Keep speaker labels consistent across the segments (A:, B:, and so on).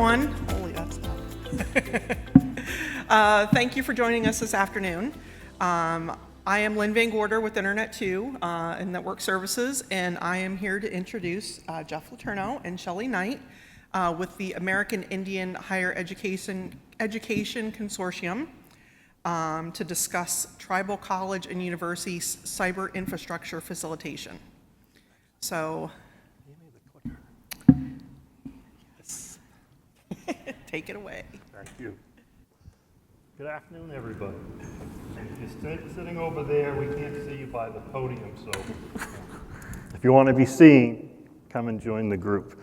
A: everyone. Holy, that's thank you for joining us this afternoon. I am Lynn Van Gorder with Internet 2 and Network Services, and I am here to introduce Jeff Letourneau and Shelly Knight with the American Indian Higher Education Consortium to discuss tribal college and universities cyber infrastructure facilitation. So, yes. Take it away.
B: Thank you. Good afternoon, everybody. If you're sitting over there, we can't see you by the podium, so if you want to be seen, come and join the group.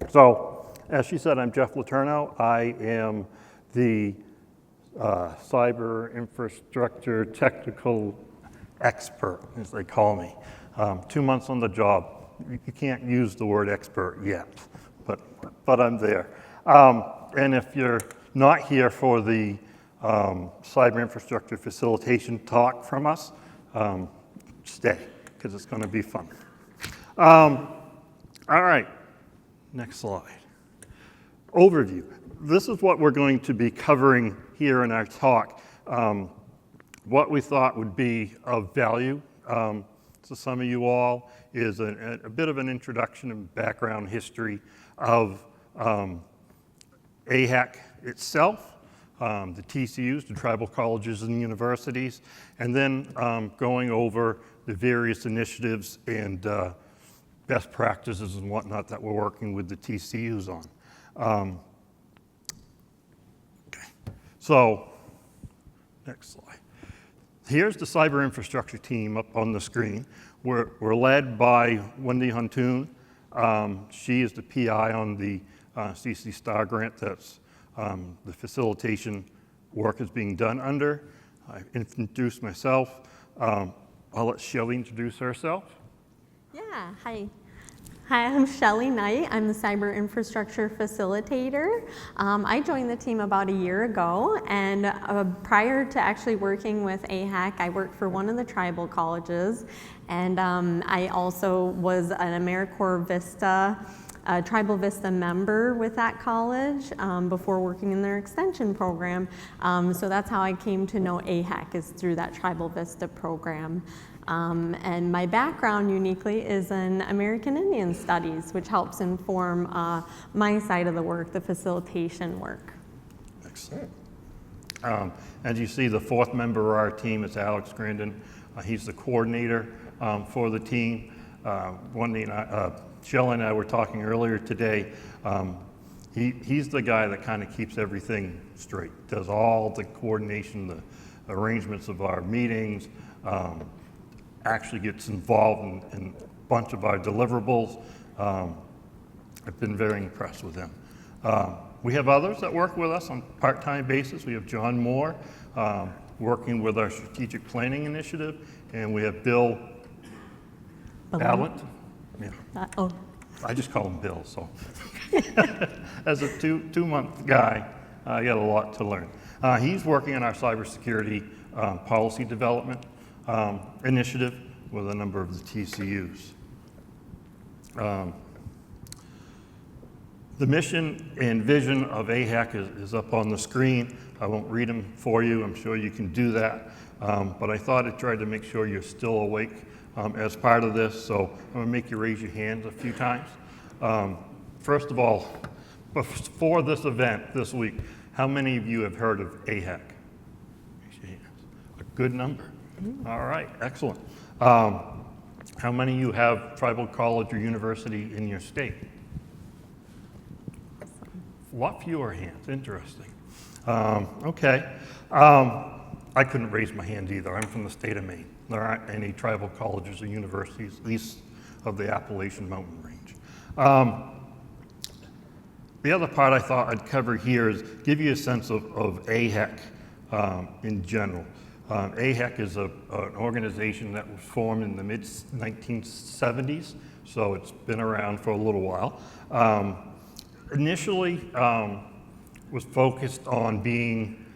B: So, as she said, I'm Jeff Letourneau. I am the cyber infrastructure technical expert, as they call me. 2 months on the job. You can't use the word expert yet, but I'm there. And if you're not here for the Cyber Infrastructure Facilitation talk from us, stay, because it's going to be fun. All right, next slide. Overview. This is what we're going to be covering here in our talk. What we thought would be of value to some of you all is a bit of an introduction and background history of AIHEC itself, the TCUs, the tribal colleges and universities, and then going over the various initiatives and best practices and whatnot that we're working with the TCUs on. Okay. So, next slide. Here's the cyber infrastructure team up on the screen. We're led by Wendy Huntoon. She is the PI on the CC STAR grant that's the facilitation work is being done under. I introduced myself. I'll let Shelly introduce herself.
C: Yeah, hi. Hi, I'm Shelly Knight. I'm the Cyber Infrastructure Facilitator. I joined the team about a year ago, and prior to actually working with AIHEC, I worked for one of the tribal colleges, and I also was an AmeriCorps Vista, Tribal Vista member with that college before working in their extension program. So that's how I came to know AIHEC, is through that Tribal Vista program. And my background uniquely is in American Indian Studies, which helps inform my side of the work, the facilitation work.
B: Excellent. As you see, the fourth member of our team is Alex Grandin. He's the coordinator for the team. Wendy and Shelly and I were talking earlier today. He's the guy that kind of keeps everything straight, does all the coordination, the arrangements of our meetings, actually gets involved in a bunch of our deliverables. I've been very impressed with him. We have others that work with us on a part-time basis. We have John Moore working with our strategic planning initiative, and we have Bill Ballant. Yeah. I just call him Bill, so. As a two-month guy, I got a lot to learn. He's working on our cybersecurity policy development initiative with a number of the TCUs. The mission and vision of AIHEC is up on the screen. I won't read them for you. I'm sure you can do that. But I thought I'd try to make sure you're still awake as part of this. So I'm going to make you raise your hands a few times. First of all, before this event this week, how many of you have heard of AIHEC? Raise your hands. A good number. All right, excellent. How many of you have tribal college or university in your state? A lot fewer hands, interesting. Okay, I couldn't raise my hand either. I'm from the state of Maine. There aren't any tribal colleges or universities east of the Appalachian Mountain Range. The other part I thought I'd cover here is give you a sense of AIHEC in general. AIHEC is an organization that was formed in the mid-1970s, so it's been around for a little while. Initially was focused on being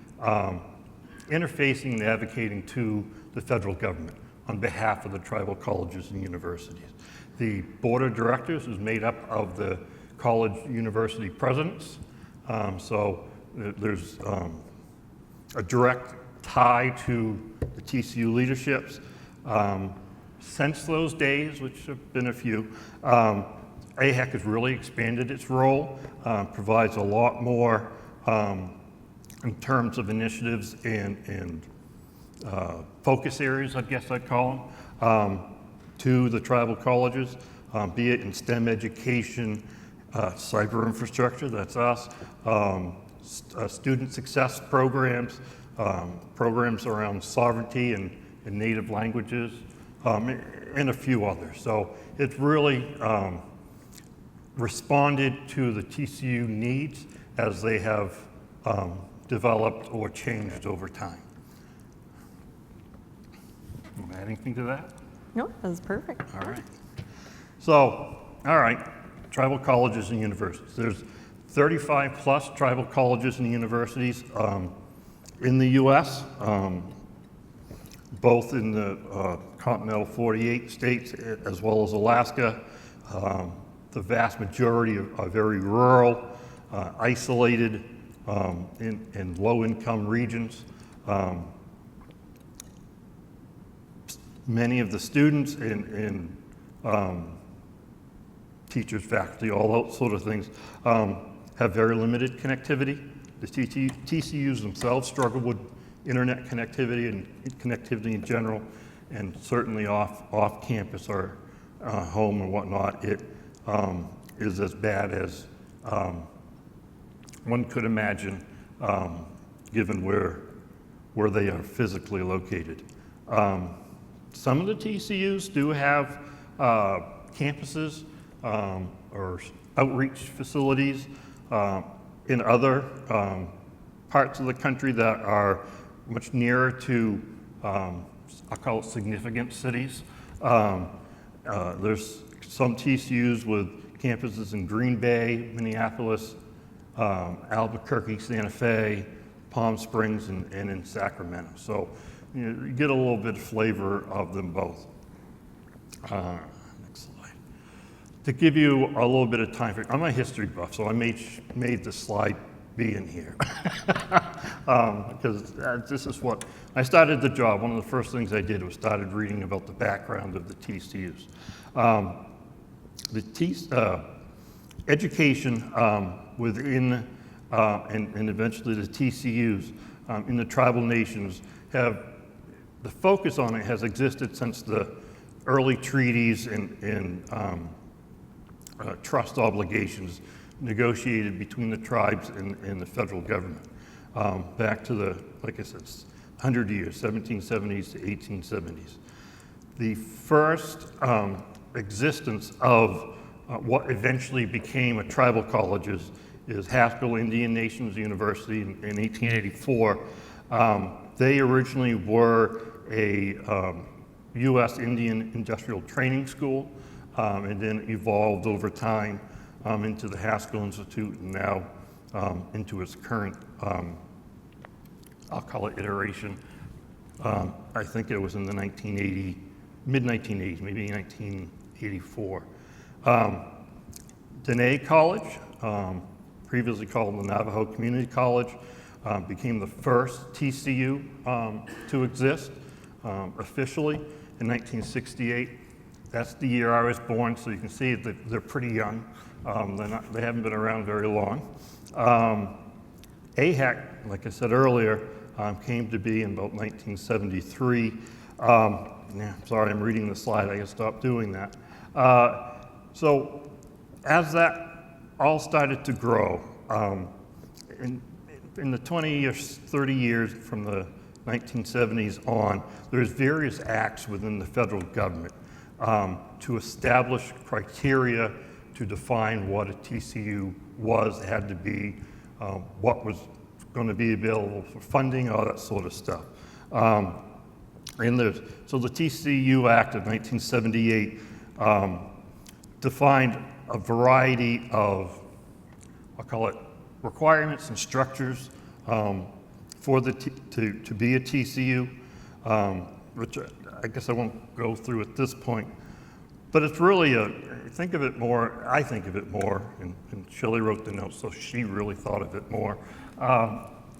B: interfacing and advocating to the federal government on behalf of the tribal colleges and universities. The board of directors is made up of the college university presidents. So there's a direct tie to the TCU leaderships. Since those days, which have been a few, AIHEC has really expanded its role, provides a lot more in terms of initiatives and focus areas, I guess I'd call them, to the tribal colleges, be it in STEM education, cyber infrastructure, that's us, student success programs, programs around sovereignty and native languages, and a few others. So it's really responded to the TCU needs as they have developed or changed over time. Want to add anything to that?
C: No, that was perfect.
B: All right. So, all right, tribal colleges and universities. There's 35 plus tribal colleges and universities in the U.S., both in the continental 48 states as well as Alaska. The vast majority are very rural, isolated in low-income regions. Many of the students and teachers, faculty, all those sort of things have very limited connectivity. The TCUs themselves struggle with internet connectivity and connectivity in general, and certainly off campus or home and whatnot, it is as bad as one could imagine, given where they are physically located. Some of the TCUs do have campuses or outreach facilities in other parts of the country that are much nearer to, I'll call it significant cities. There's some TCUs with campuses in Green Bay, Minneapolis, Albuquerque, Santa Fe, Palm Springs, and in Sacramento. So you get a little bit of flavor of them both. Next slide. To give you a little bit of time, I'm a history buff, so I made the slide be in here. Because this is what, I started the job, one of the first things I did was started reading about the background of the TCUs. Education within, and eventually the TCUs in the tribal nations the focus on it has existed since the early treaties and trust obligations negotiated between the tribes and the federal government back to the, like I said, 100 years, 1770s to 1870s. The first existence of what eventually became a tribal college is Haskell Indian Nations University in 1884. They originally were a U.S. Indian Industrial Training School, and then evolved over time into the Haskell Institute, and now into its current, I'll call it iteration. I think it was in the mid-1980s, maybe 1984. Dene College, previously called the Navajo Community College, became the first TCU to exist officially in 1968. That's the year I was born, so you can see that they're pretty young. They haven't been around very long. AIHEC, like I said earlier, came to be in about 1973. Sorry, I'm reading the slide. I gotta stop doing that. So as that all started to grow, in the 20 or 30 years from the 1970s on, there's various acts within the federal government to establish criteria to define what a TCU was, had to be, what was going to be available for funding, all that sort of stuff. So the TCU Act of 1978 defined a variety of, I'll call it, requirements and structures for to be a TCU, which I guess I won't go through at this point. But it's really think of it more, I think of it more, and Shelly wrote the notes, so she really thought of it more,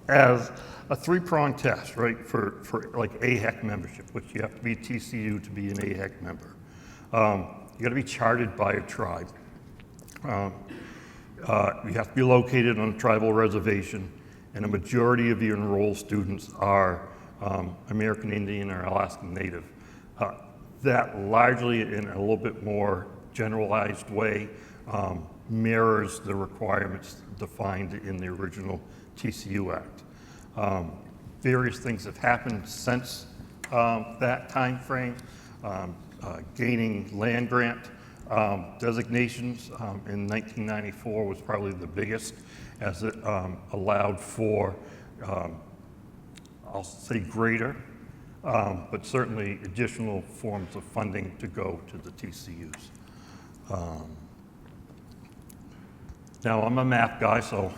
B: as a three-pronged test, right, for like AIHEC membership, which you have to be a TCU to be an AIHEC member. You got to be chartered by a tribe. You have to be located on a tribal reservation, and a majority of your enrolled students are American Indian or Alaskan Native. That largely, in a little bit more generalized way, mirrors the requirements defined in the original TCU Act. Various things have happened since that time frame. Gaining land grant designations in 1994 was probably the biggest, as it allowed for, I'll say greater, but certainly additional forms of funding to go to the TCUs. Now, I'm a map guy, so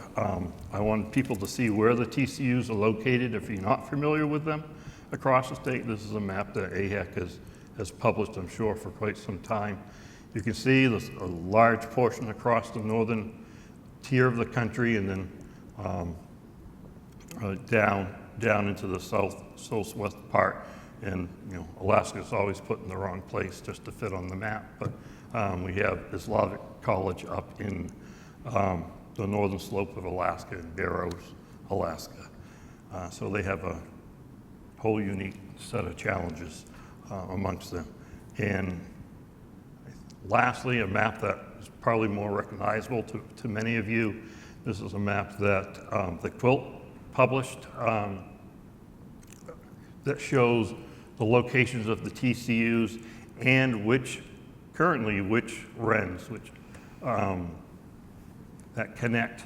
B: I want people to see where the TCUs are located if you're not familiar with them across the state. This is a map that AIHEC has published, I'm sure, for quite some time. You can see there's a large portion across the northern tier of the country, and then down into the southwest part. And Alaska's always put in the wrong place just to fit on the map. But we have Islamic College up in the northern slope of Alaska, in Barrows, Alaska. So they have a whole unique set of challenges amongst them. And lastly, a map that is probably more recognizable to many of you. This is a map that the Quilt published that shows the locations of the TCUs and currently which RENs, that connect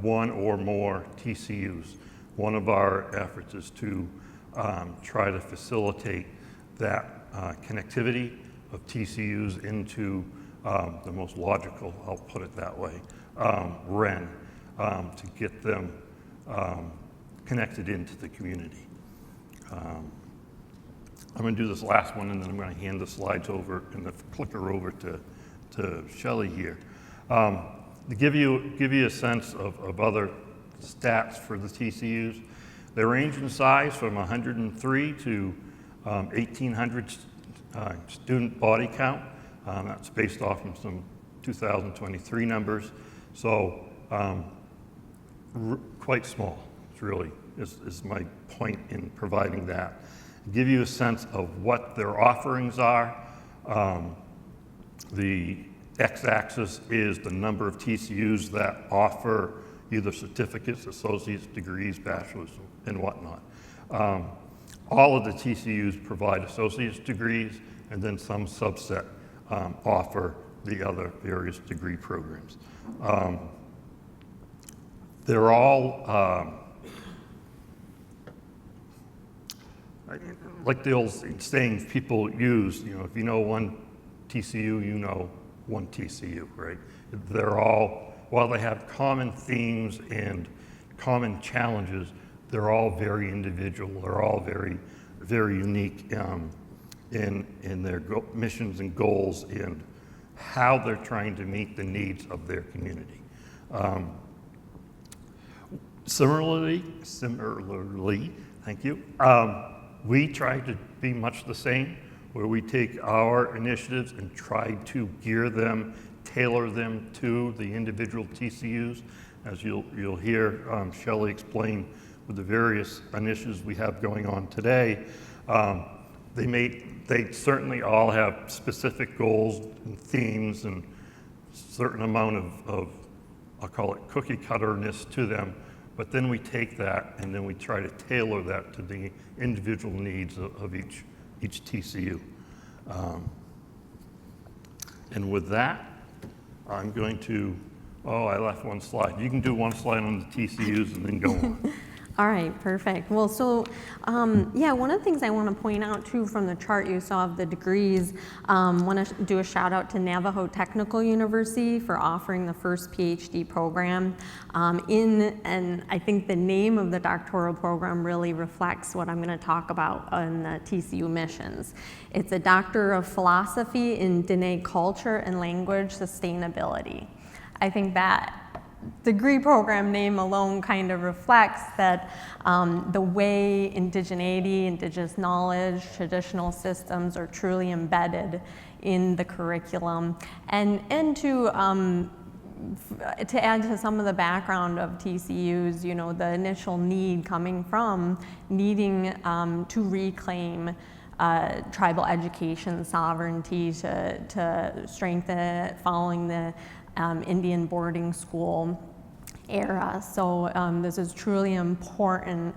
B: one or more TCUs. One of our efforts is to try to facilitate that connectivity of TCUs into the most logical, I'll put it that way, REN, to get them connected into the community. I'm going to do this last one, and then I'm going to hand the slides over and the clicker over to Shelly here. To give you a sense of other stats for the TCUs, they range in size from 103 to 1,800 student body count. That's based off of some 2023 numbers. So quite small, it's really, is my point in providing that. Give you a sense of what their offerings are. The x-axis is the number of TCUs that offer either certificates, associate's degrees, bachelor's, and whatnot. All of the TCUs provide associate's degrees, and then some subset offer the other various degree programs. They're all, like the old saying people use, if you know one TCU, you know one TCU, right? They're all, while they have common themes and common challenges, they're all very individual. They're all very, very unique in their missions and goals and how they're trying to meet the needs of their community. Similarly, thank you, we try to be much the same, where we take our initiatives and try to gear them, tailor them to the individual TCUs. As you'll hear Shelly explain with the various initiatives we have going on today, they certainly all have specific goals and themes and certain amount of I'll call it cookie cutterness to them, but then we take that and then we try to tailor that to the individual needs of each TCU. And with that, I'm going to, I left one slide. You can do one slide on the TCUs and then go on.
C: All right, perfect. Well, so yeah, one of the things I want to point out too from the chart you saw of the degrees, want to do a shout out to Navajo Technical University for offering the first PhD program and I think the name of the doctoral program really reflects what I'm going to talk about on the TCU missions. It's a Doctor of Philosophy in Diné Culture and Language Sustainability. I think that degree program name alone kind of reflects that the way indigeneity, indigenous knowledge, traditional systems are truly embedded in the curriculum. And to add to some of the background of TCUs, you know, the initial need coming from needing to reclaim tribal education sovereignty to strengthen it following the Indian boarding school era. So this is truly important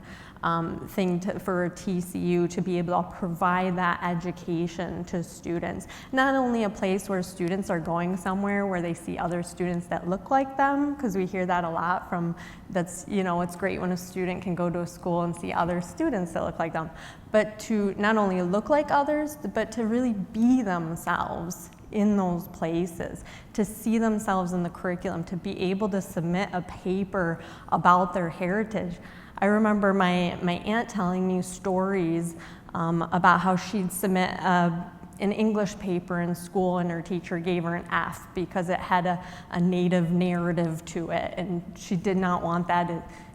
C: thing for a TCU to be able to provide that education to students. Not only a place where students are going somewhere where they see other students that look like them, because we hear that a lot from, that's, you know, it's great when a student can go to a school and see other students that look like them, but to not only look like others, but to really be themselves in those places, to see themselves in the curriculum, to be able to submit a paper about their heritage. I remember my aunt telling me stories about how she'd submit an English paper in school and her teacher gave her an F because it had a native narrative to it, and she did not want that,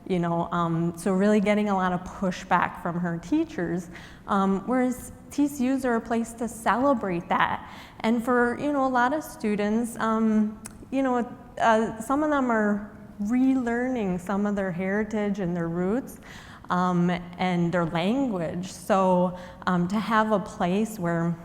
C: you know, so really getting a lot of pushback from her teachers, whereas TCUs are a place to celebrate that. And for, you know, a lot of students, you know, some of them are relearning some of their heritage and their roots and their language. So to have a place where,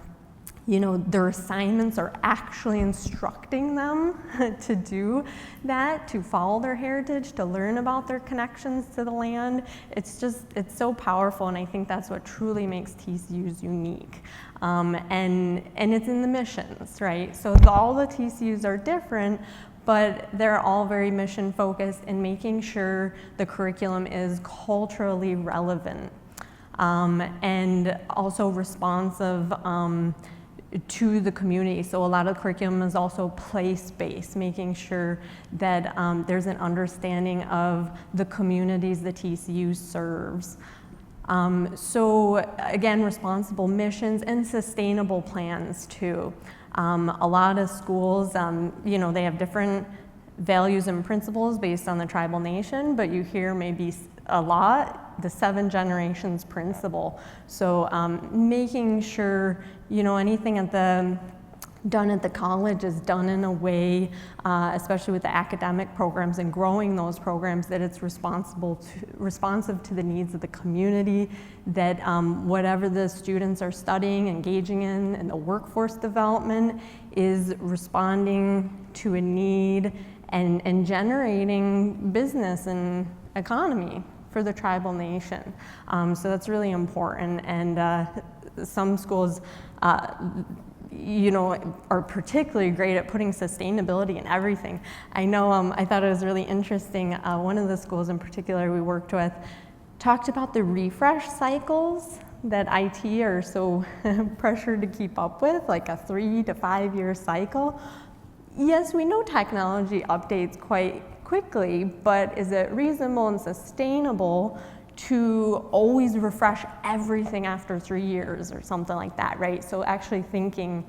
C: you know, their assignments are actually instructing them to do that, to follow their heritage, to learn about their connections to the land. It's just, it's so powerful, and I think that's what truly makes TCUs unique. And it's in the missions, right? So all the TCUs are different, but they're all very mission focused in making sure the curriculum is culturally relevant and also responsive to the community. So a lot of the curriculum is also place-based, making sure that there's an understanding of the communities the TCU serves. So again, responsible missions and sustainable plans too. A lot of schools, you know, they have different values and principles based on the tribal nation, but you hear maybe a lot the 7 generations principle. So making sure, you know, anything done at the college is done in a way, especially with the academic programs and growing those programs, that it's responsive to the needs of the community, that whatever the students are studying, engaging in, and the workforce development is responding to a need and generating business and economy for the tribal nation. So that's really important. And some schools, you know, are particularly great at putting sustainability in everything. I know, I thought it was really interesting. One of the schools in particular we worked with talked about the refresh cycles that IT are so pressured to keep up with, like a 3 to 5 year cycle. Yes, we know technology updates quite quickly, but is it reasonable and sustainable to always refresh everything after 3 years or something like that, right? So actually thinking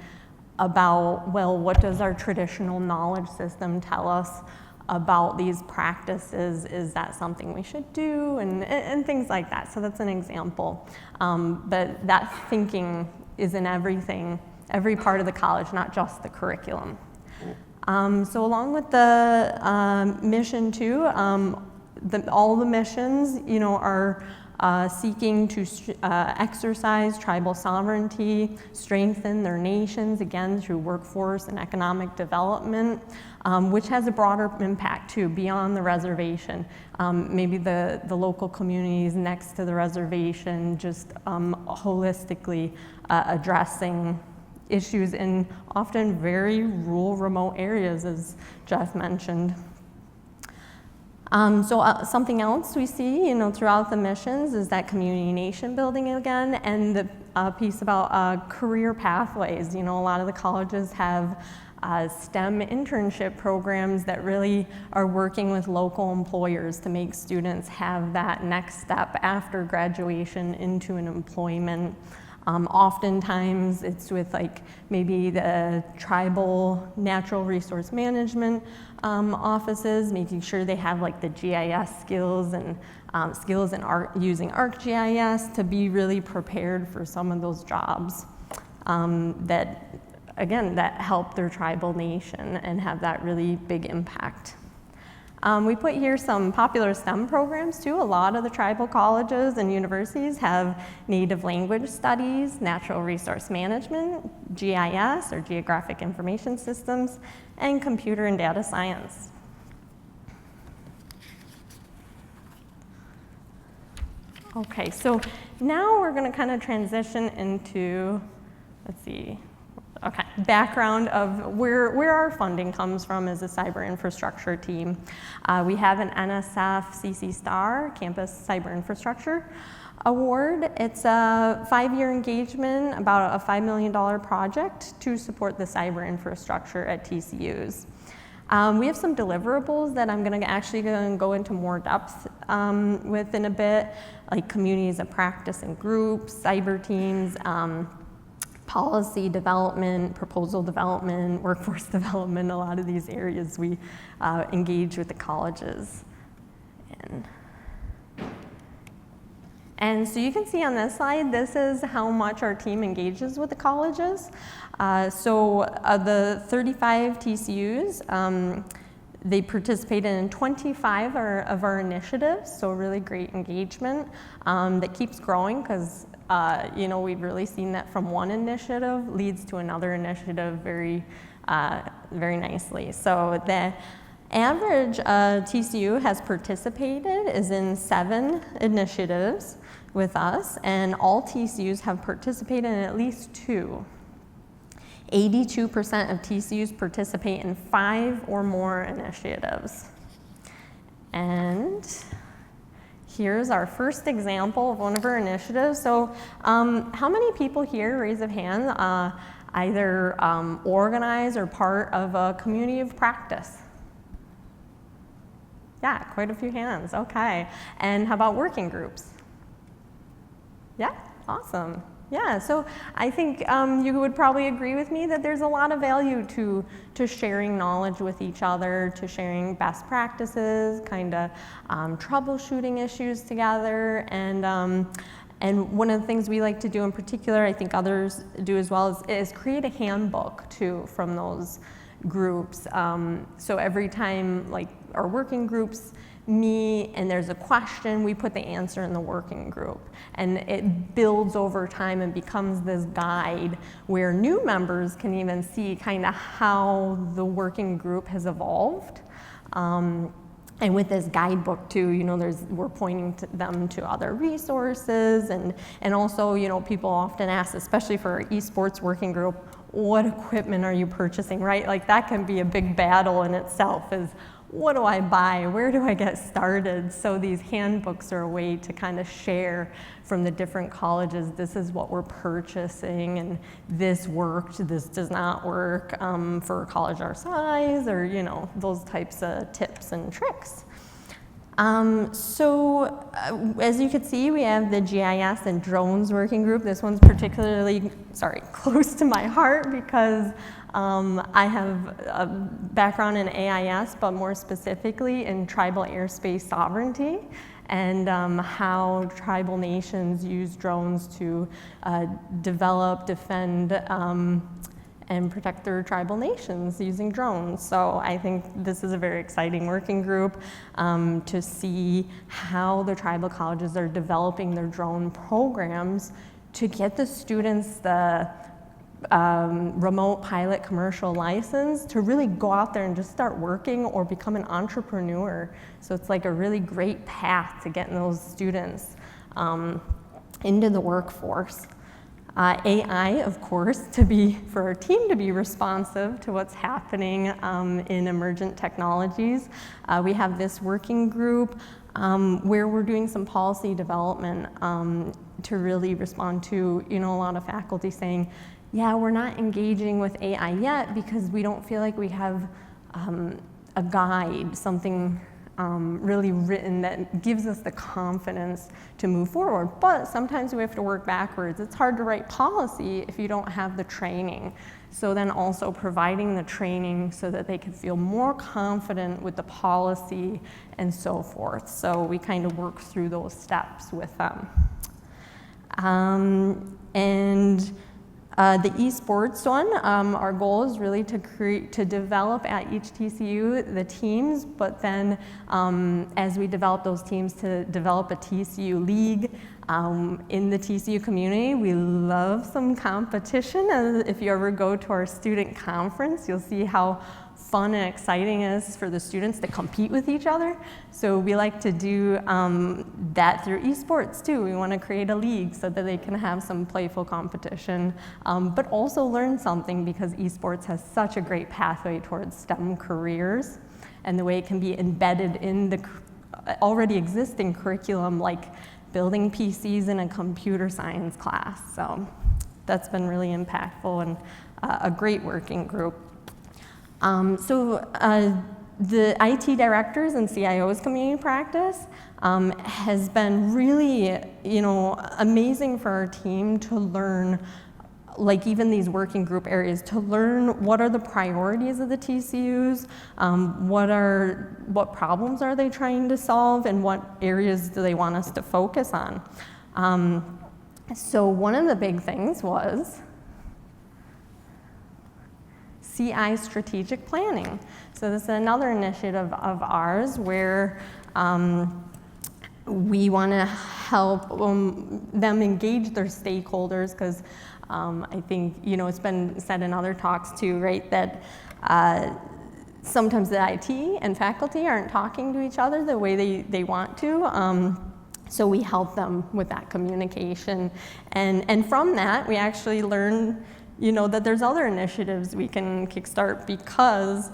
C: about, well, what does our traditional knowledge system tell us about these practices? Is that something we should do? And things like that. So that's an example. But that thinking is in everything, every part of the college, not just the curriculum. So along with the mission too, all the missions, you know, are seeking to exercise tribal sovereignty, strengthen their nations, again, through workforce and economic development, which has a broader impact too, beyond the reservation. Maybe the local communities next to the reservation, just holistically addressing issues in often very rural, remote areas, as Jeff mentioned. Something else we see, throughout the missions is that community nation building again, and the piece about career pathways. A lot of the colleges have STEM internship programs that really are working with local employers to make students have that next step after graduation into an employment. Oftentimes it's with maybe the tribal natural resource management offices, making sure they have the GIS skills and skills in using ArcGIS to be really prepared for some of those jobs that help their tribal nation and have that really big impact. We put here some popular STEM programs too. A lot of the tribal colleges and universities have native language studies, natural resource management, GIS or geographic information systems, and computer and data science. Okay, so now we're going to kind of transition into, background of where our funding comes from as a cyber infrastructure team. We have an NSF CC Star Campus Cyber Infrastructure Award. It's a 5-year engagement, about a $5 million project to support the cyber infrastructure at TCUs. We have some deliverables that I'm going to go into more depth with in a bit, like communities of practice and groups, cyber teams, policy development, proposal development, workforce development. A lot of these areas we engage with the colleges in. And so you can see on this slide, this is how much our team engages with the colleges. The 35 TCUs, they participated in 25 of our initiatives, so really great engagement that keeps growing because we've really seen that from one initiative leads to another initiative very nicely. So the average TCU has participated is in 7 initiatives with us, and all TCUs have participated in at least 2. 82% of TCUs participate in 5 or more initiatives. And here's our first example of one of our initiatives. So how many people here, raise of hand, either organize or part of a community of practice? Yeah, quite a few hands, okay. And how about working groups? Yeah, awesome. Yeah, so I think you would probably agree with me that there's a lot of value to sharing knowledge with each other, to sharing best practices, kind of troubleshooting issues together, and one of the things we like to do in particular, I think others do as well, is create a handbook too from those groups. So every time our working groups meet and there's a question, we put the answer in the working group, and it builds over time and becomes this guide where new members can even see kind of how the working group has evolved. And with this guidebook too, we're pointing them to other resources, and also, people often ask, especially for our esports working group, what equipment are you purchasing, right? That can be a big battle in itself, is what do I buy? Where do I get started? So these handbooks are a way to kind of share from the different colleges, this is what we're purchasing, and this worked, this does not work for a college our size, or those types of tips and tricks. As you can see, we have the GIS and drones working group. This one's particularly, close to my heart because I have a background in AIS, but more specifically in tribal airspace sovereignty, and how tribal nations use drones to develop, defend, and protect their tribal nations using drones. So I think this is a very exciting working group to see how the tribal colleges are developing their drone programs to get the students the remote pilot commercial license to really go out there and just start working or become an entrepreneur. So it's a really great path to getting those students into the workforce. AI, of course, for our team to be responsive to what's happening in emergent technologies. We have this working group where we're doing some policy development to really respond to, a lot of faculty saying, yeah, we're not engaging with AI yet because we don't feel like we have a guide, something really written that gives us the confidence to move forward. But sometimes we have to work backwards. It's hard to write policy if you don't have the training. So then also providing the training so that they can feel more confident with the policy and so forth. So we kind of work through those steps with them. The esports one, our goal is really to develop at each TCU the teams, but then as we develop those teams, to develop a TCU league. In the TCU community, we love some competition. If you ever go to our student conference, you'll see how fun and exciting it is for the students to compete with each other. So we like to do that through esports too. We want to create a league so that they can have some playful competition, but also learn something, because esports has such a great pathway towards STEM careers and the way it can be embedded in the already existing curriculum, like building PCs in a computer science class. So that's been really impactful and a great working group. The IT directors and CIOs community practice has been really, amazing for our team to learn, like even these working group areas, to learn what are the priorities of the TCUs, what problems are they trying to solve, and what areas do they want us to focus on. So one of the big things was CI strategic planning. So this is another initiative of ours where we want to help them engage their stakeholders, because I think, it's been said in other talks too, right, that sometimes the IT and faculty aren't talking to each other the way they want to. So we help them with that communication. And from that, we actually learn that there's other initiatives we can kickstart, because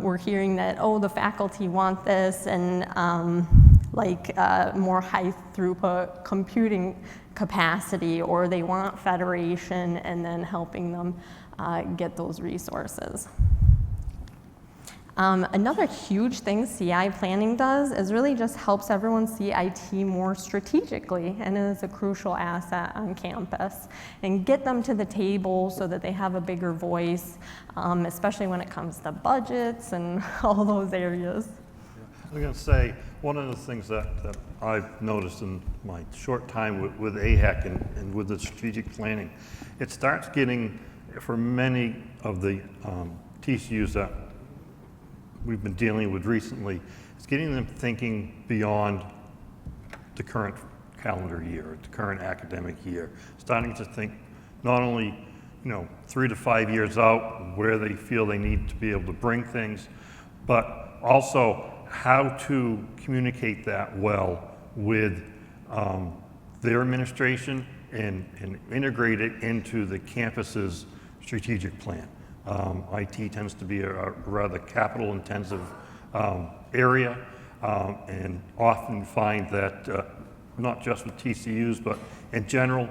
C: we're hearing that, the faculty want this, and more high throughput computing capacity, or they want federation, and then helping them get those resources. Another huge thing CI planning does is really just helps everyone see IT more strategically, and is a crucial asset on campus, and get them to the table so that they have a bigger voice, especially when it comes to budgets and all those areas.
B: I'm going to say one of the things that I've noticed in my short time with AIHEC and with the strategic planning, it starts getting, for many of the TCUs that we've been dealing with recently, it's getting them thinking beyond the current calendar year, the current academic year, starting to think not only 3 to 5 years out where they feel they need to be able to bring things, but also how to communicate that well with their administration and integrate it into the campus's strategic plan. IT tends to be a rather capital-intensive area, and often find that not just with TCUs, but in general,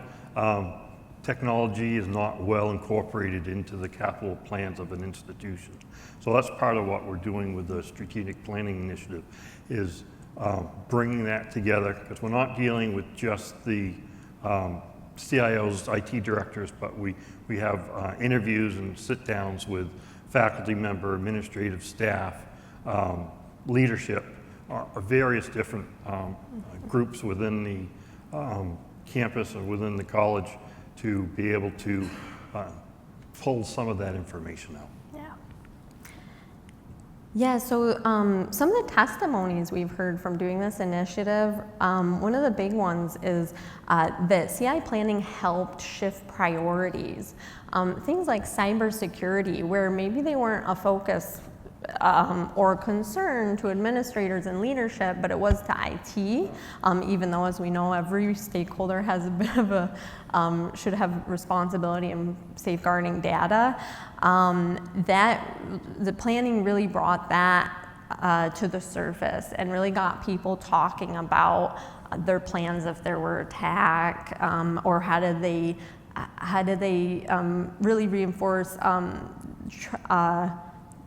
B: technology is not well incorporated into the capital plans of an institution. So that's part of what we're doing with the strategic planning initiative, is bringing that together, because we're not dealing with just the CIOs, IT directors, but we have interviews and sit-downs with faculty member, administrative staff, leadership, various different groups within the campus or within the college, to be able to pull some of that information out.
C: Yeah, so some of the testimonies we've heard from doing this initiative, one of the big ones is that CI planning helped shift priorities. Things like cybersecurity, where maybe they weren't a focus or concern to administrators and leadership, but it was to IT, even though, as we know, every stakeholder has a bit of a, should have responsibility in safeguarding data. That the planning really brought that to the surface and really got people talking about their plans if there were attack, or how did they really reinforce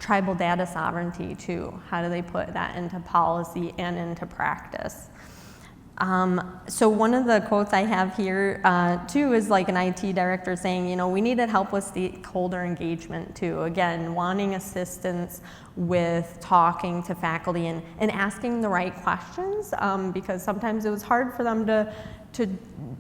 C: tribal data sovereignty too? How do they put that into policy and into practice? So one of the quotes I have here too is like an IT director saying, you know, we needed help with stakeholder engagement too. Again, wanting assistance with talking to faculty and asking the right questions, because sometimes it was hard for them to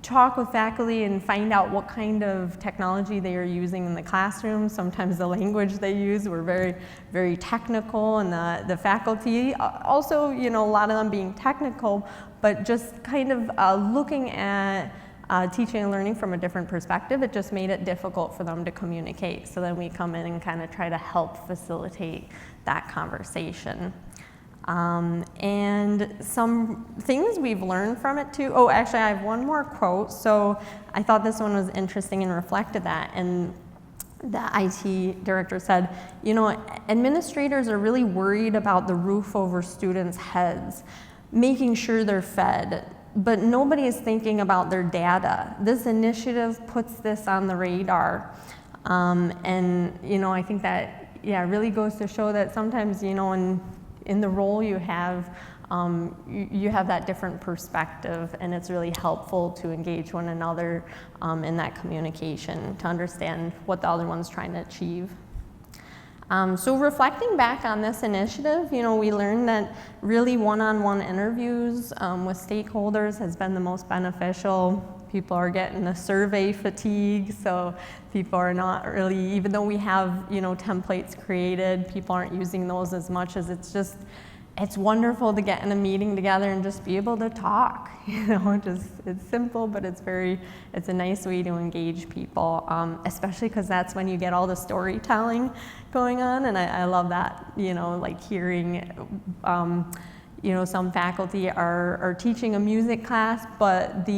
C: talk with faculty and find out what kind of technology they are using in the classroom. Sometimes the language they use were very, very technical, and the faculty also, you know, a lot of them being technical, but just kind of looking at teaching and learning from a different perspective. It just made it difficult for them to communicate. So then we come in and kind of try to help facilitate that conversation. And some things we've learned from it too. Oh, actually I have one more quote. So I thought this one was interesting and reflected that. And the IT director said, you know, administrators are really worried about the roof over students' heads, making sure they're fed, but nobody is thinking about their data. This initiative puts this on the radar. And, you know, I think that, yeah, really goes to show that sometimes, you know, in the role you have that different perspective, and it's really helpful to engage one another in that communication to understand what the other one's trying to achieve. So reflecting back on this initiative, you know, we learned that really one-on-one interviews with stakeholders has been the most beneficial. People are getting the survey fatigue, so people are not really, even though we have, you know, templates created, people aren't using those as much as it's wonderful to get in a meeting together and just be able to talk, you know, it's simple, but it's a nice way to engage people, especially because that's when you get all the storytelling going on, and I love that, you know, like hearing, you know, some faculty are teaching a music class, but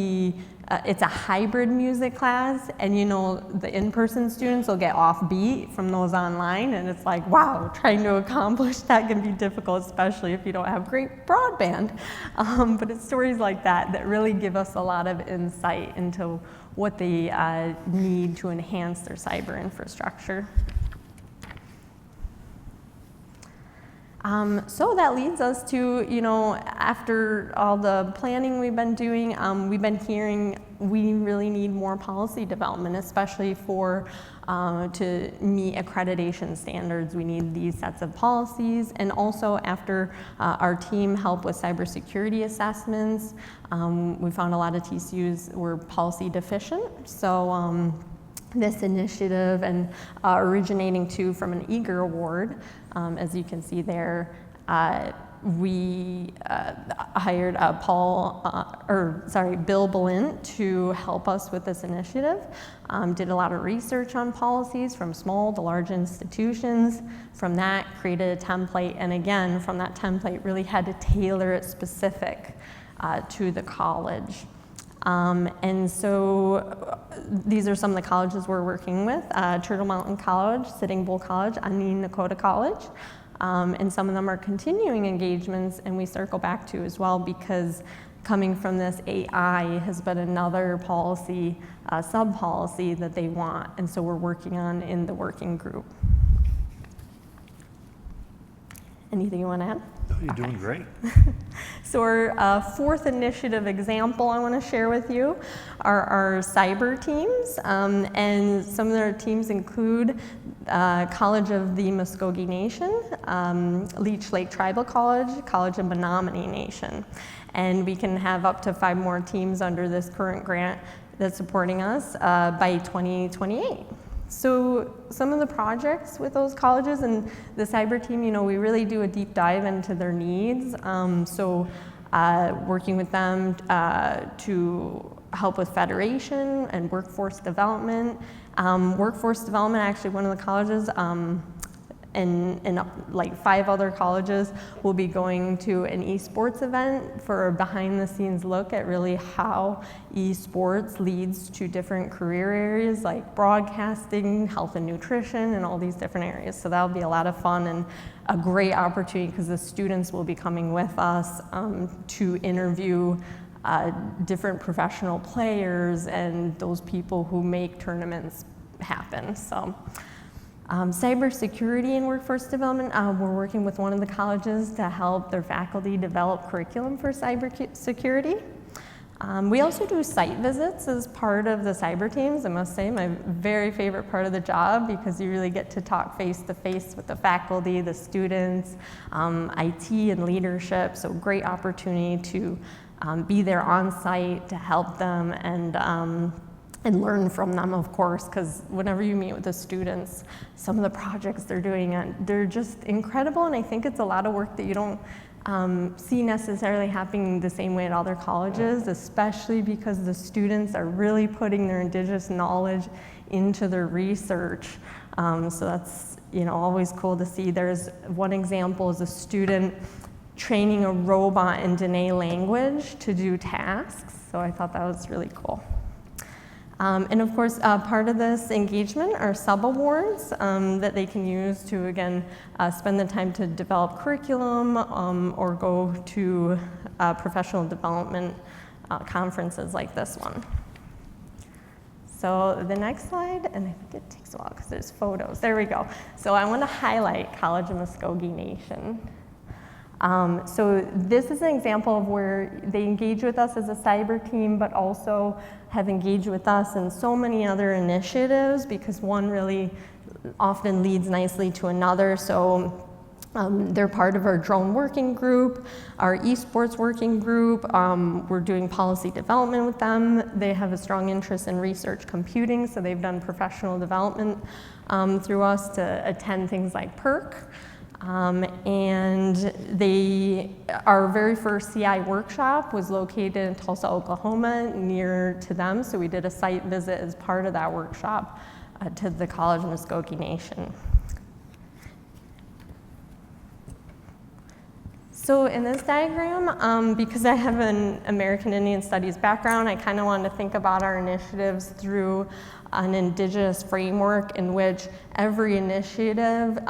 C: it's a hybrid music class, and you know, the in-person students will get offbeat from those online, and it's like, wow, trying to accomplish that can be difficult, especially if you don't have great broadband. But it's stories like that really give us a lot of insight into what they need to enhance their cyber infrastructure. So that leads us to, you know, after all the planning we've been doing, we've been hearing we really need more policy development, especially to meet accreditation standards. We need these sets of policies, and also after our team helped with cybersecurity assessments, we found a lot of TCUs were policy deficient. So this initiative, and originating too from an EAGER award, as you can see there, we hired Bill Balint to help us with this initiative. Did a lot of research on policies from small to large institutions. From that, created a template, and again, from that template, really had to tailor it specific to the college. And so these are some of the colleges we're working with: Turtle Mountain College, Sitting Bull College, Onion Nakota College. And some of them are continuing engagements, and we circle back to as well, because coming from this, AI has been another policy, sub-policy that they want, and so we're working on in the working group. Anything you want to add?
B: Oh, you're doing great.
C: So our fourth initiative example I want to share with you are our cyber teams, and some of their teams include College of the Muskogee Nation, Leech Lake Tribal College, College of Menominee Nation. And we can have up to 5 more teams under this current grant that's supporting us by 2028. So some of the projects with those colleges and the cyber team, you know, we really do a deep dive into their needs. Working with them to help with federation and workforce development. Workforce development, actually one of the colleges and like 5 other colleges will be going to an esports event for a behind the scenes look at really how esports leads to different career areas like broadcasting, health and nutrition, and all these different areas. So that'll be a lot of fun and a great opportunity because the students will be coming with us to interview different professional players and those people who make tournaments happen. So cybersecurity and workforce development, we're working with one of the colleges to help their faculty develop curriculum for cybersecurity. We also do site visits as part of the cyber teams. I must say, my very favorite part of the job because you really get to talk face to face with the faculty, the students, IT and leadership. So great opportunity to be there on site to help them and learn from them, of course, because whenever you meet with the students, some of the projects they're doing, they're just incredible, and I think it's a lot of work that you don't see necessarily happening the same way at other colleges, especially because the students are really putting their indigenous knowledge into their research. So that's always cool to see. There's one example is a student training a robot in Dene language to do tasks. So I thought that was really cool. And of course, part of this engagement are sub-awards that they can use to, again, spend the time to develop curriculum or go to professional development conferences like this one. So the next slide, and I think it takes a while because there's photos. There we go. So I want to highlight College of Muskogee Nation. So this is an example of where they engage with us as a cyber team, but also have engaged with us in so many other initiatives because one really often leads nicely to another. So they're part of our drone working group, our esports working group. We're doing policy development with them. They have a strong interest in research computing, so they've done professional development through us to attend things like PERC. And our very first CI workshop was located in Tulsa, Oklahoma, near to them. So we did a site visit as part of that workshop to the College of Muskogee Nation. So in this diagram, because I have an American Indian Studies background, I kind of wanted to think about our initiatives through an Indigenous framework in which every initiative,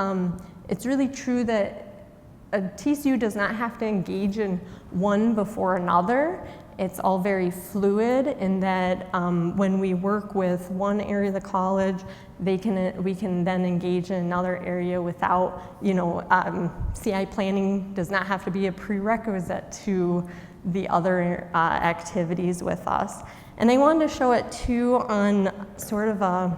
C: it's really true that a TCU does not have to engage in one before another. It's all very fluid in that when we work with one area of the college, we can then engage in another area without, CI planning does not have to be a prerequisite to the other activities with us. And I wanted to show it too on sort of a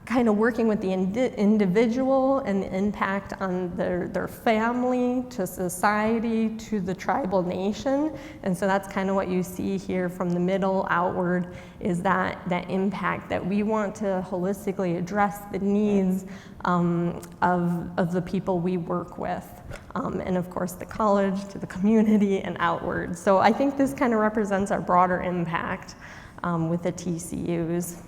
C: kind of working with the individual and the impact on their family, to society, to the tribal nation. And so that's kind of what you see here from the middle outward is that impact that we want to holistically address the needs of the people we work with. And of course the college to the community and outward. So I think this kind of represents our broader impact with the TCUs.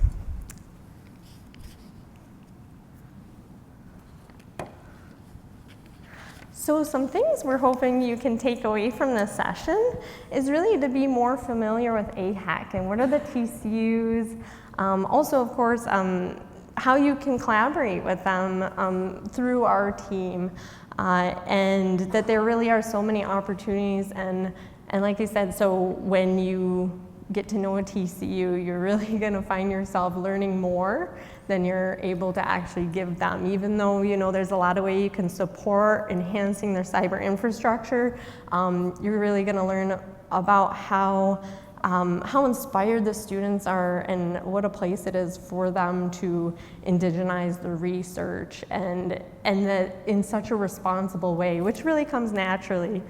C: So some things we're hoping you can take away from this session is really to be more familiar with AIHEC and what are the TCUs. Also, of course, how you can collaborate with them through our team, and that there really are so many opportunities. And like I said, so when you get to know a TCU, you're really going to find yourself learning more than you're able to actually give them. Even though, there's a lot of ways you can support enhancing their cyber infrastructure, you're really going to learn about how inspired the students are and what a place it is for them to indigenize the research and that in such a responsible way, which really comes naturally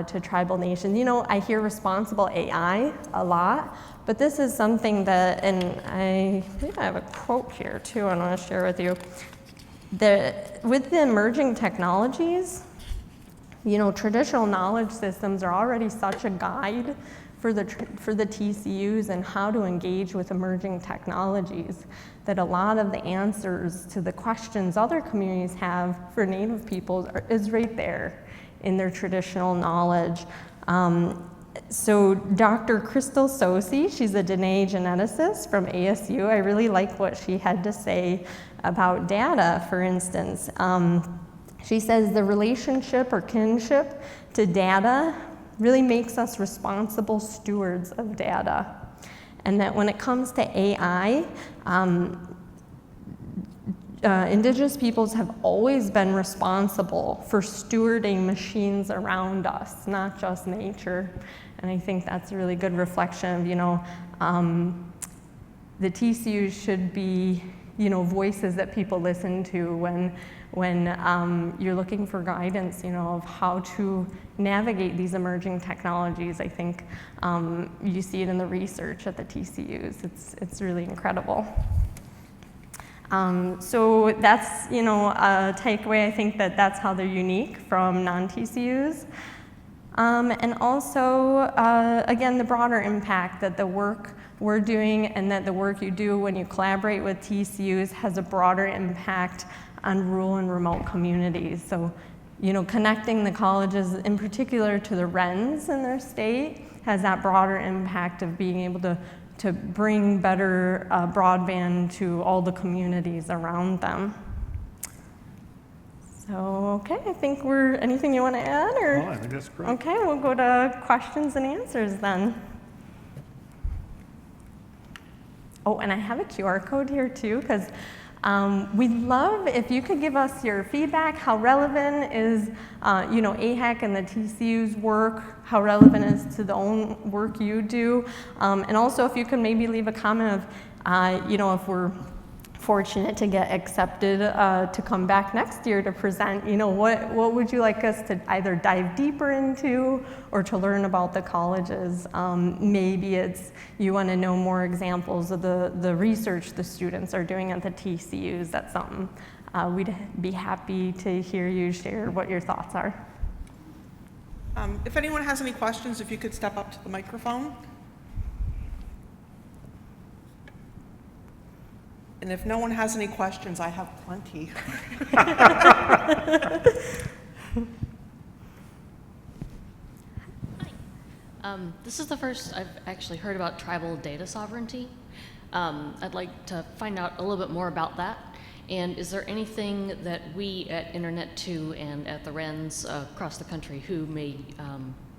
C: to tribal nations. I hear responsible AI a lot, but this is something that, and I think I have a quote here too I want to share with you, that with the emerging technologies, Traditional knowledge systems are already such a guide for the TCUs and how to engage with emerging technologies, that a lot of the answers to the questions other communities have for Native peoples is right there in their traditional knowledge. So Dr. Crystal Sosi, she's a DNA geneticist from ASU. I really like what she had to say about data, for instance. She says the relationship or kinship to data really makes us responsible stewards of data. And that when it comes to AI, Indigenous peoples have always been responsible for stewarding machines around us, not just nature. And I think that's a really good reflection of, the TCUs should be, voices that people listen to when you're looking for guidance, of how to navigate these emerging technologies. I think you see it in the research at the TCUs. It's really incredible. So that's, a takeaway. I think that's how they're unique from non-TCUs. And also, again, the broader impact that the work we're doing and that the work you do when you collaborate with TCUs has a broader impact on rural and remote communities. So, connecting the colleges in particular to the RENs in their state has that broader impact of being able to bring better broadband to all the communities around them. So, okay, I think anything you want to add? Or?
B: No, I think that's great.
C: Okay, we'll go to questions and answers then. Oh, and I have a QR code here too, because we'd love if you could give us your feedback. How relevant is, AIHEC and the TCU's work? How relevant is to the own work you do? And also, if you could maybe leave a comment of, if we're fortunate to get accepted to come back next year to present, what would you like us to either dive deeper into or to learn about the colleges? Maybe it's you want to know more examples of the research the students are doing at the TCUs. That's something we'd be happy to hear you share what your thoughts are.
A: If anyone has any questions, if you could step up to the microphone. And if no one has any questions, I have plenty.
D: This is the first I've actually heard about tribal data sovereignty. I'd like to find out a little bit more about that. And is there anything that we at Internet 2 and at the RENs across the country who may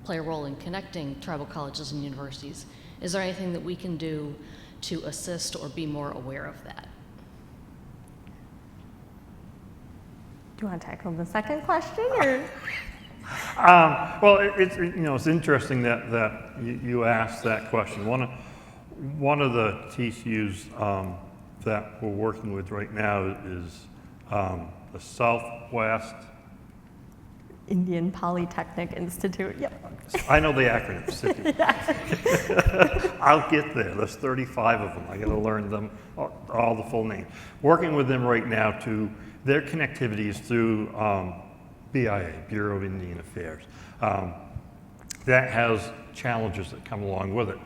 D: play a role in connecting tribal colleges and universities, is there anything that we can do to assist or be more aware of that?
C: Do you want to tackle the second question, or?
B: Well, it's interesting that you asked that question. One of the TCUs that we're working with right now is the Southwest
C: Indian Polytechnic Institute. Yep.
B: I know the acronym, CITI. I'll get there. There's 35 of them. I got to learn them, all the full name. Working with them right now to their connectivity is through BIA, Bureau of Indian Affairs. That has challenges that come along with it.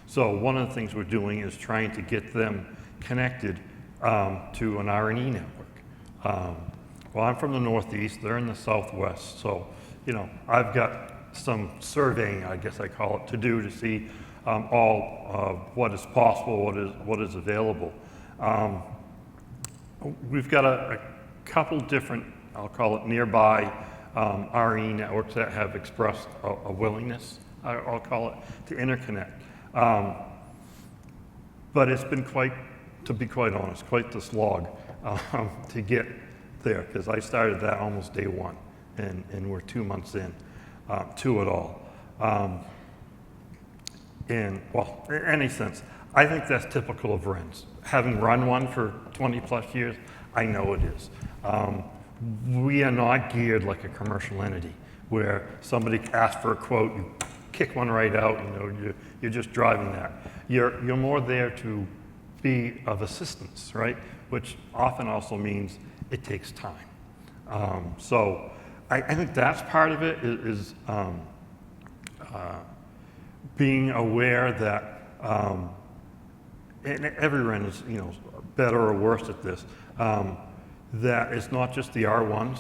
B: So one of the things we're doing is trying to get them connected to an RNE network. Well, I'm from the Northeast, they're in the Southwest, so, I've got some surveying, I guess I call it, to do to see what is possible, what is available. We've got a couple different, I'll call it nearby RE networks that have expressed a willingness, I'll call it, to interconnect. But it's been to be quite honest, quite the slog to get there, because I started that almost day one, and we're 2 months in to it all. In any sense, I think that's typical of RENs. Having run one for 20 plus years, I know it is. We are not geared like a commercial entity where somebody asks for a quote, you kick one right out, you're just driving that. You're more there to be of assistance, right? Which often also means it takes time. So I think that's part of it is being aware that, and everyone is, better or worse at this, that it's not just the R1s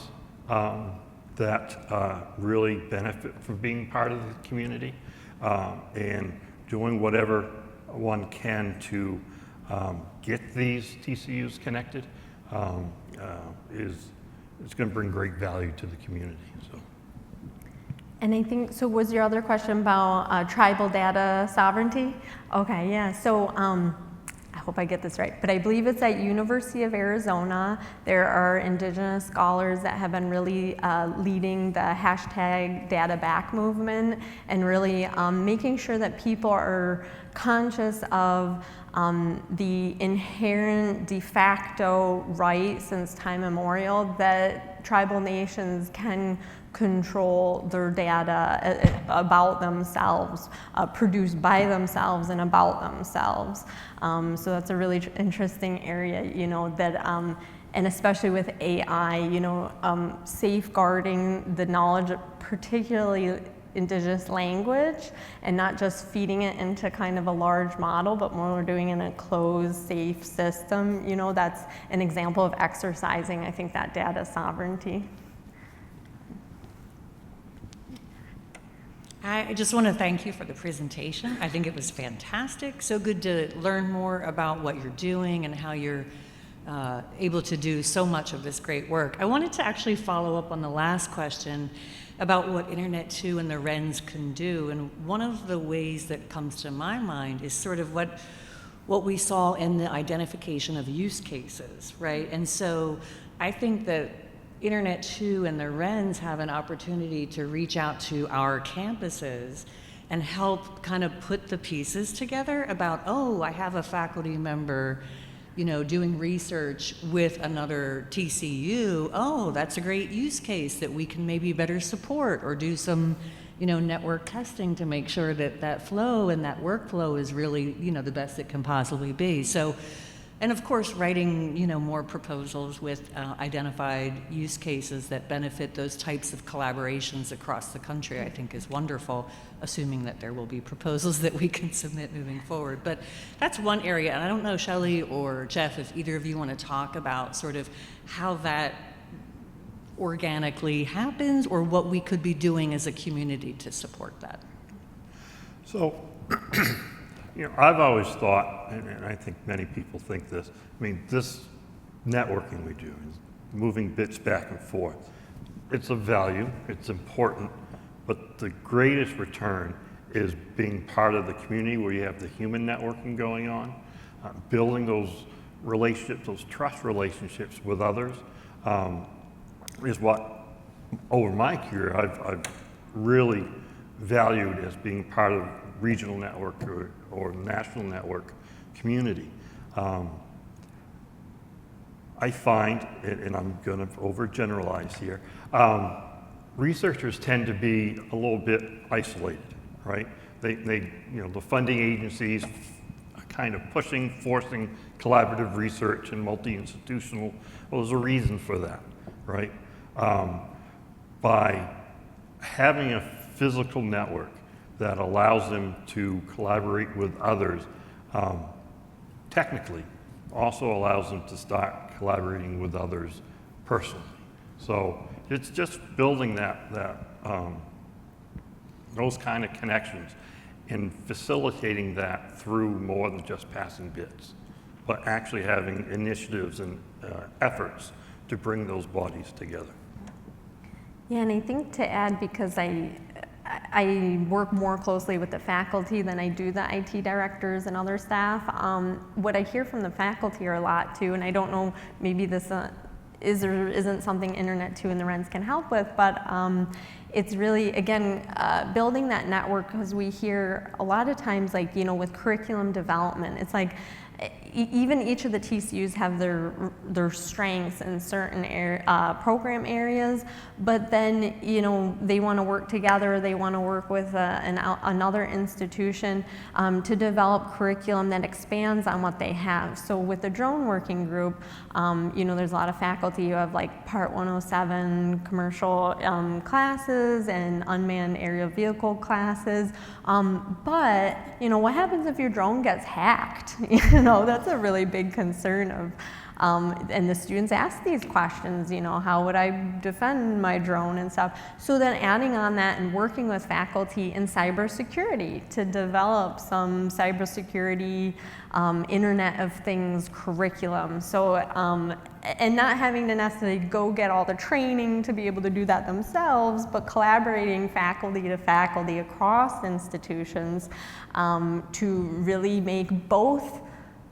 B: that really benefit from being part of the community, and doing whatever one can to get these TCUs connected is going to bring great value to the community. So.
C: And I think, so was your other question about tribal data sovereignty? Okay, yeah, so I hope I get this right, but I believe it's at University of Arizona. There are indigenous scholars that have been really leading the hashtag data back movement and really making sure that people are conscious of the inherent de facto right since time immemorial that tribal nations can control their data about themselves, produced by themselves and about themselves. So that's a really interesting area, that, and especially with AI, safeguarding the knowledge, particularly indigenous language, and not just feeding it into kind of a large model, but more doing it in a closed, safe system. That's an example of exercising, I think, that data sovereignty.
E: I just want to thank you for the presentation. I think it was fantastic. So good to learn more about what you're doing and how you're able to do so much of this great work. I wanted to actually follow up on the last question about what Internet 2 and the RENs can do. And one of the ways that comes to my mind is sort of what we saw in the identification of use cases, right? And so I think that Internet 2 and the RENs have an opportunity to reach out to our campuses and help kind of put the pieces together about, oh, I have a faculty member, doing research with another TCU. Oh, that's a great use case that we can maybe better support or do some, network testing to make sure that that flow and that workflow is really, the best it can possibly be. So. And of course, writing, more proposals with identified use cases that benefit those types of collaborations across the country, I think is wonderful, assuming that there will be proposals that we can submit moving forward. But that's one area, and I don't know, Shelly or Jeff, if either of you want to talk about sort of how that organically happens or what we could be doing as a community to support that.
B: So, I've always thought, and I think many people think this, this networking we do is moving bits back and forth. It's of value, it's important, but the greatest return is being part of the community where you have the human networking going on, building those relationships, those trust relationships with others, is what, over my career, I've really valued as being part of regional network or national network community. I find, and I'm going to overgeneralize here, researchers tend to be a little bit isolated, right? They the funding agencies are kind of forcing collaborative research and multi-institutional. Well, there's a reason for that, right? By having a physical network that allows them to collaborate with others, technically, also allows them to start collaborating with others personally. So it's just building those kind of connections and facilitating that through more than just passing bits, but actually having initiatives and efforts to bring those bodies together.
C: Yeah, and I think to add, because I work more closely with the faculty than I do the IT directors and other staff. What I hear from the faculty are a lot too, and I don't know, maybe this is or isn't something Internet 2 and the RENs can help with, but it's really, again, building that network, because we hear a lot of times, with curriculum development, it's like, even each of the TCUs have their strengths in certain program areas, but then, you know, they want to work together, they want to work with another institution to develop curriculum that expands on what they have. So with the drone working group, you know, there's a lot of faculty who have like Part 107 commercial classes and unmanned aerial vehicle classes, but, you know, what happens if your drone gets hacked? You know, that's a really big concern of, and the students ask these questions, you know, how would I defend my drone and stuff? So then adding on that and working with faculty in cybersecurity to develop some cybersecurity, Internet of Things curriculum. So, and not having to necessarily go get all the training to be able to do that themselves, but collaborating faculty to faculty across institutions to really make both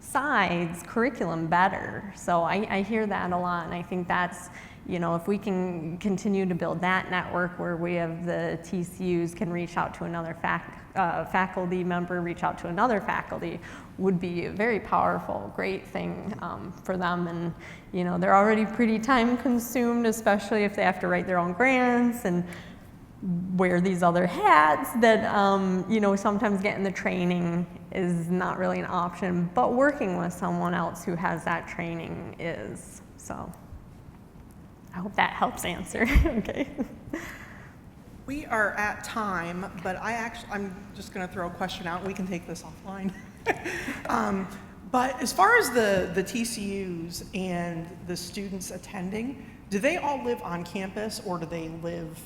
C: sides curriculum better. So I hear that a lot, and I think that's, you know, if we can continue to build that network where we have the TCUs can reach out to another faculty member, reach out to another faculty, would be a very powerful, great thing for them. And, you know, they're already pretty time consumed, especially if they have to write their own grants and wear these other hats that, you know, sometimes getting the training is not really an option, but working with someone else who has that training is. So I hope that helps answer. Okay.
A: We are at time, but I'm just going to throw a question out. We can take this offline. But as far as the TCUs and the students attending, do they all live on campus, or do they live,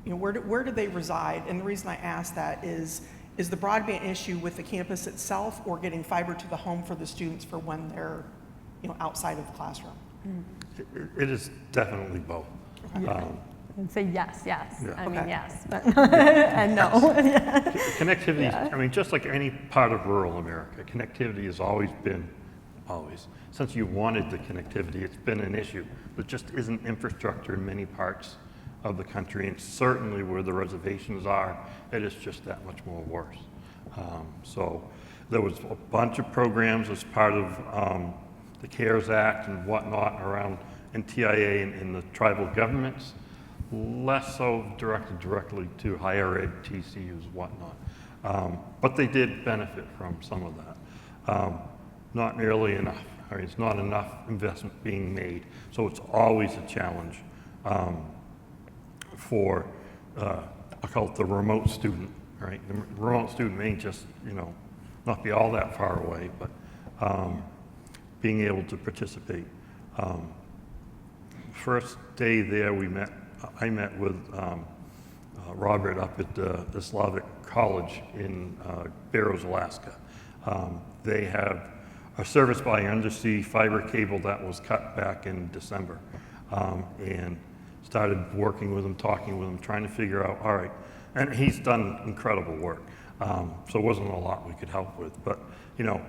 A: you know, where do they reside? And the reason I ask that is the broadband issue with the campus itself, or getting fiber to the home for the students for when they're, you know, outside of the classroom?
B: It is definitely both.
C: I'd say yes.
B: Yeah.
C: I mean,
A: Okay.
C: yes, but and no.
B: Connectivity,
C: Yeah.
B: I mean, just like any part of rural America, connectivity has always, since you wanted the connectivity, it's been an issue. There just isn't infrastructure in many parts of the country, and certainly where the reservations are, it is just that much more worse. So there was a bunch of programs as part of the CARES Act and whatnot around NTIA and in the tribal governments, less so directly to higher ed, TCUs, whatnot. But they did benefit from some of that. Not nearly enough. I mean, it's not enough investment being made. So it's always a challenge for, I call it the remote student, right? The remote student may just, you know, not be all that far away, but being able to participate. First day there, I met with Robert up at the Slavic College in Barrows, Alaska. They have a service by undersea fiber cable that was cut back in December, and started working with him, talking with him, trying to figure out, all right, and he's done incredible work. So it wasn't a lot we could help with, but, you know,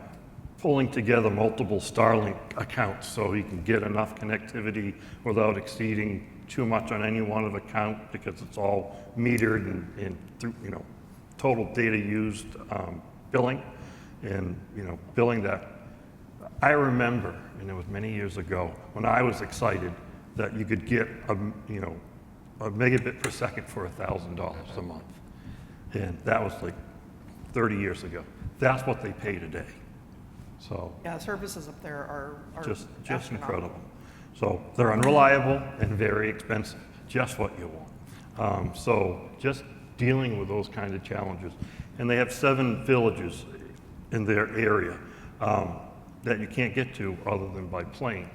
B: pulling together multiple Starlink accounts so he can get enough connectivity without exceeding too much on any one of the account, because it's all metered and through, you know, total data used billing, and, you know, billing that. I remember, and it was many years ago, when I was excited that you could get a megabit per second for $1,000 a month, and that was like 30 years ago. That's what they pay today. So
A: Yeah, services up there are
B: just
A: astronomical.
B: incredible. So they're unreliable and very expensive, just what you want. So just dealing with those kind of challenges. And they have 7 villages in their area that you can't get to other than by plane.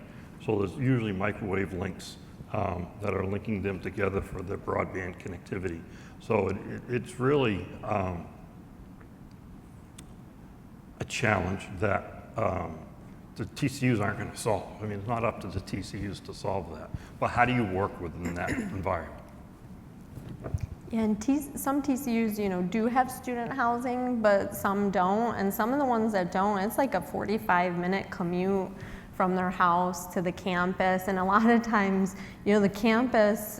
B: So there's usually microwave links that are linking them together for their broadband connectivity. So it's really a challenge that the TCUs aren't going to solve. I mean, it's not up to the TCUs to solve that. But how do you work within that environment?
C: And some TCUs, you know, do have student housing, but some don't. And some of the ones that don't, it's like a 45-minute commute from their house to the campus. And a lot of times, you know, the campus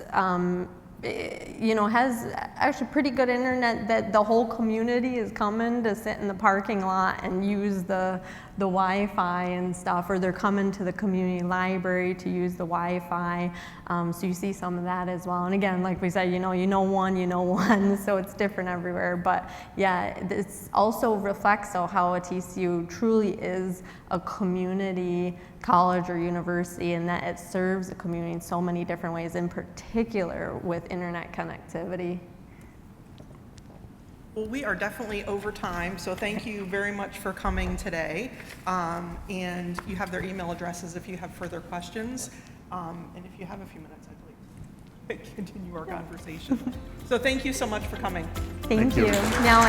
C: has actually pretty good internet that the whole community is coming to sit in the parking lot and use the Wi-Fi and stuff, or they're coming to the community library to use the Wi-Fi. So you see some of that as well. And again, like we said, you know one, so it's different everywhere. But yeah, this also reflects how a TCU truly is a community college or university, and that it serves the community in so many different ways, in particular with internet connectivity.
A: Well, we are definitely over time, so thank you very much for coming today. And you have their email addresses if you have further questions. And if you have a few minutes, I'd like to continue our conversation. So thank you so much for coming.
C: Thank
B: you.
C: you. Now